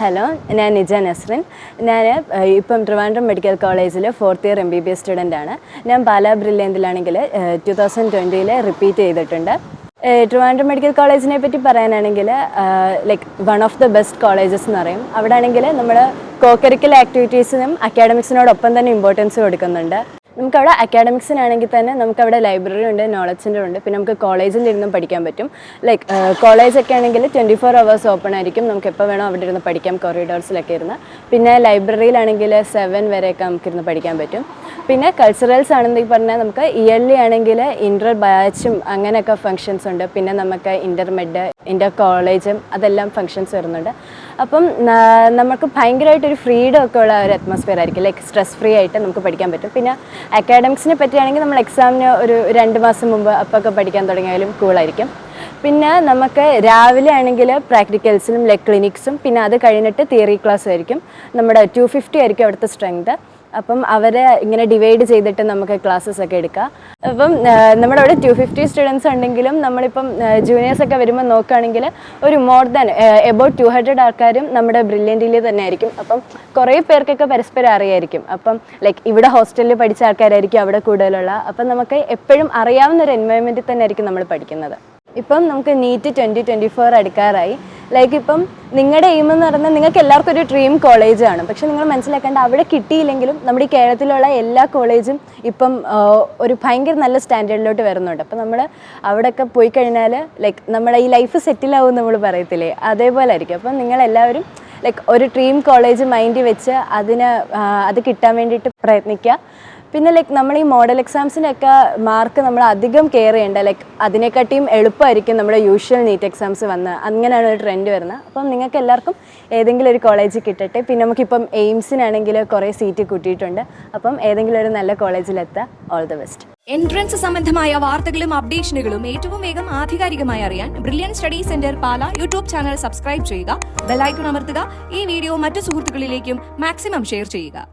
Hello, ഞാൻ നിജ നസ്രിൻ. ഞാൻ ഇപ്പം ട്രിവാൻഡ്രം മെഡിക്കൽ കോളേജിൽ 4th ഇയർ MBBS സ്റ്റുഡൻ്റ് ആണ്. ഞാൻ പാലാ ബ്രില്യൻറ്റിലാണെങ്കിൽ 2020 റിപ്പീറ്റ് ചെയ്തിട്ടുണ്ട്. ട്രിവാൻഡ്രം മെഡിക്കൽ കോളേജിനെ പറ്റി പറയാനാണെങ്കിൽ like one of the best colleges എന്ന് പറയും. അവിടെ ആണെങ്കിൽ നമ്മൾ കോകരിക്കുലർ ആക്ടിവിറ്റീസിനും അക്കാഡമിക്സിനോടൊപ്പം തന്നെ ഇമ്പോർട്ടൻസ് കൊടുക്കുന്നുണ്ട്. നമുക്കവിടെ അക്കാഡമിക്സിനാണെങ്കിൽ തന്നെ നമുക്കവിടെ ലൈബ്രറി ഉണ്ട്, നോളജ് സെൻ്റർ ഉണ്ട്, പിന്നെ നമുക്ക് കോളേജിൽ ഇരുന്നും പഠിക്കാൻ പറ്റും. ലൈക്ക് കോളേജൊക്കെ ആണെങ്കിൽ 24 hours ഓപ്പൺ ആയിരിക്കും. നമുക്ക് എപ്പോൾ വേണോ അവിടെ ഇരുന്ന് പഠിക്കാം, കോറിഡോർസിലൊക്കെ ഇരുന്ന്. പിന്നെ ലൈബ്രറിയിലാണെങ്കിൽ 7 വരെയൊക്കെ നമുക്കിരുന്ന് പഠിക്കാൻ പറ്റും. പിന്നെ കൾച്ചറൽസ് ആണെന്ന് പറഞ്ഞാൽ നമുക്ക് ഇയർലി ആണെങ്കിൽ ഇൻ്റർ ബാച്ചും അങ്ങനെയൊക്കെ ഫങ്ഷൻസ് ഉണ്ട്. പിന്നെ നമുക്ക് ഇൻ്റർമെഡ്, ഇൻ്റർ കോളേജും അതെല്ലാം ഫങ്ഷൻസ് വരുന്നുണ്ട്. അപ്പം നമുക്ക് ഭയങ്കരമായിട്ടൊരു ഫ്രീഡം ഒക്കെ ഉള്ള ഒരു അറ്റ്മോസ്ഫിയർ ആയിരിക്കും. ലൈക്ക് സ്ട്രെസ് ഫ്രീ ആയിട്ട് നമുക്ക് പഠിക്കാൻ പറ്റും. പിന്നെ അക്കാഡമിക്സിനെ പറ്റിയാണെങ്കിൽ നമ്മൾ എക്സാമിന് ഒരു 2 മാസം മുമ്പ് അപ്പൊക്കെ പഠിക്കാൻ തുടങ്ങിയാലും കൂളായിരിക്കും. പിന്നെ നമുക്ക് രാവിലെ ആണെങ്കിൽ പ്രാക്ടിക്കൽസിനും ലൈക്ക് ക്ലിനിക്സും, പിന്നെ അത് കഴിഞ്ഞിട്ട് തിയറി ക്ലാസ് ആയിരിക്കും. നമ്മുടെ 250 ആയിരിക്കും അവിടുത്തെ സ്ട്രെങ്ത്. അപ്പം അവരെ ഇങ്ങനെ ഡിവൈഡ് ചെയ്തിട്ട് നമുക്ക് ക്ലാസ്സസ് ഒക്കെ എടുക്കാം. അപ്പം നമ്മുടെ അവിടെ 250 സ്റ്റുഡൻസ് ഉണ്ടെങ്കിലും നമ്മളിപ്പം ജൂനിയേഴ്സൊക്കെ വരുമ്പോൾ നോക്കുകയാണെങ്കിൽ ഒരു മോർ ദാൻ എബൌട്ട് 200 ആൾക്കാരും നമ്മുടെ ബ്രില്യൻറ്റിൽ തന്നെ ആയിരിക്കും. അപ്പം കുറേ പേർക്കൊക്കെ പരസ്പരം അറിയായിരിക്കും. അപ്പം ലൈക്ക് ഇവിടെ ഹോസ്റ്റലിൽ പഠിച്ച ആൾക്കാരായിരിക്കും അവിടെ കൂടുതലുള്ള. അപ്പം നമുക്ക് എപ്പോഴും അറിയാവുന്ന ഒരു എൻവയോൺമെൻറ്റിൽ തന്നെ ആയിരിക്കും നമ്മൾ പഠിക്കുന്നത്. ഇപ്പം നമുക്ക് നീറ്റ് 2024 അടുക്കാറായി. ലൈക്ക് ഇപ്പം നിങ്ങളുടെ എയിം എന്ന് പറഞ്ഞാൽ നിങ്ങൾക്ക് എല്ലാവർക്കും ഒരു ഡ്രീം കോളേജാണ്. പക്ഷെ നിങ്ങൾ മനസ്സിലാക്കേണ്ട, അവിടെ കിട്ടിയില്ലെങ്കിലും നമ്മുടെ ഈ കേരളത്തിലുള്ള എല്ലാ കോളേജും ഇപ്പം ഒരു ഭയങ്കര നല്ല സ്റ്റാൻഡേർഡിലോട്ട് വരുന്നുണ്ട്. അപ്പം നമ്മൾ അവിടെയൊക്കെ പോയി കഴിഞ്ഞാൽ ലൈക്ക് നമ്മുടെ ഈ ലൈഫ് സെറ്റിലാവും നമ്മൾ പറയത്തില്ലേ, അതേപോലെ ആയിരിക്കും. അപ്പം നിങ്ങളെല്ലാവരും ലൈക്ക് ഒരു ഡ്രീം കോളേജ് മൈൻഡിൽ വെച്ച് അത് കിട്ടാൻ വേണ്ടിയിട്ട് പ്രയത്നിക്കുക. പിന്നെ ലൈക്ക് നമ്മൾ ഈ മോഡൽ എക്സാംസിനൊക്കെ മാർക്ക് നമ്മൾ അധികം കെയർ ചെയ്യേണ്ട. ലൈക്ക് അതിനെക്കാട്ടിയും എളുപ്പമായിരിക്കും നമ്മുടെ യൂഷ്വൽ നീറ്റ് എക്സാംസ് വന്ന്. അങ്ങനെയാണ് ഒരു ട്രെൻഡ് വരുന്നത്. അപ്പം നിങ്ങൾക്ക് എല്ലാവർക്കും ഏതെങ്കിലും ഒരു കോളേജിൽ കിട്ടട്ടെ. പിന്നെ നമുക്കിപ്പം എയിംസിനാണെങ്കിൽ കുറേ സീറ്റ് കൂട്ടിയിട്ടുണ്ട്. അപ്പം ഏതെങ്കിലും ഒരു നല്ല കോളേജിലെത്താം. All the best. എൻട്രൻസ് സംബന്ധമായ വാർത്തകളും അപ്ഡേഷനുകളും ഏറ്റവും വേഗം ആധികാരികമായി അറിയാൻ brilliant study centre Pala YouTube channel subscribe ചെയ്യുക, ബെൽ ഐക്കൺ അമർത്തുക. ഈ വീഡിയോ മറ്റു സുഹൃത്തുക്കളിലേക്കും മാക്സിമം ഷെയർ ചെയ്യുക.